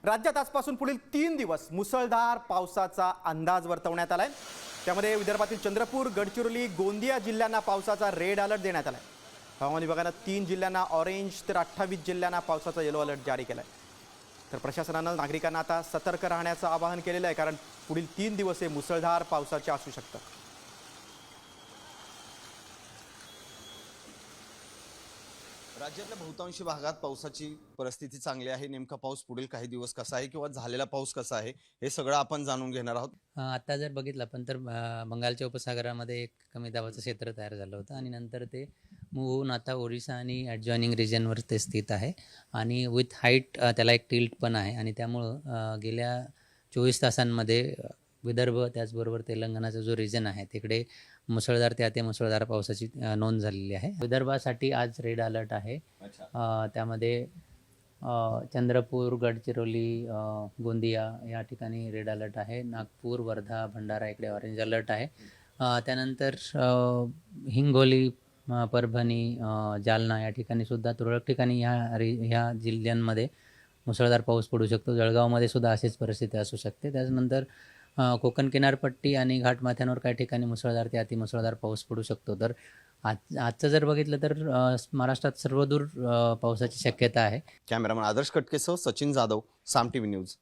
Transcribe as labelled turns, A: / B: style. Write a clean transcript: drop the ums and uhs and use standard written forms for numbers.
A: राज्यात आजपासून पुढील 3 दिवस मुसळधार पावसाचा अंदाज वर्तवण्यात आलाय। त्यामध्ये विदर्भातील चंद्रपूर, गडचिरोली, गोंदिया जिल्ह्यांना पावसाचा रेड अलर्ट देण्यात आलाय। हवामान विभागाने 3 जिल्ह्यांना ऑरेंज तर 28 जिल्ह्यांना पावसाचा येलो अलर्ट जारी केलाय। तर प्रशासनाने नागरिकांना आता सतर्क राहण्याचं आवाहन केलेलं आहे, कारण पुढील 3 दिवस हे मुसळधार पावसाचे असू शकतात।
B: राज्यातल्या बहुतांश भागात पावसाची परिस्थिती चांगली आहे। नेमका पाऊस पुढील काही दिवस कसा आहे किंवा झालेला पाऊस कसा आहे हे सगळं आपण जाणून घेणार आहोत।
C: आता जर बघितलं आपण तर बंगालच्या उपसागरामध्ये एक कमी दाबाचं क्षेत्र तयार झालं होतं आणि नंतर ते मूव्ह होऊन आता ओरिसा आणि ॲडजॉइनिंग रिजनवर ते स्थित आहे आणि विथ हाईट त्याला एक टिल्ट पण आहे आणि त्यामुळं गेल्या 24 तासांमध्ये विदर्भ त्याचबरोबर तेलंगणाचा जो रिजन आहे तिकडे मुसळधार ते अतिमुसळधार पावसाची नोंद झालेली आहे। विदर्भासाठी आज रेड अलर्ट आहे। त्यामध्ये चंद्रपूर, गडचिरोली, गोंदिया या ठिकाणी रेड अलर्ट आहे। नागपूर, वर्धा, भंडारा इकडे ऑरेंज अलर्ट आहे। त्यानंतर हिंगोली, परभणी, जालना या ठिकाणी सुद्धा तुरळक ठिकाणी ह्या जिल्ह्यांमध्ये मुसळधार पाऊस पडू शकतो। जळगावमध्ये सुद्धा अशीच परिस्थिती असू शकते। त्यानंतर कोकण किनारपट्टी आणि घाटमाथ्यांवर काही ठिकाणी मुसळधार ते अतिमुसळधार पाऊस पडू शकतो। तर आजचं जर बघितलं तर महाराष्ट्रात सर्वदूर पावसाची शक्यता आहे।
B: कॅमेरामन आदर्श कटकेसह सचिन जाधव, साम टीव्ही न्यूज।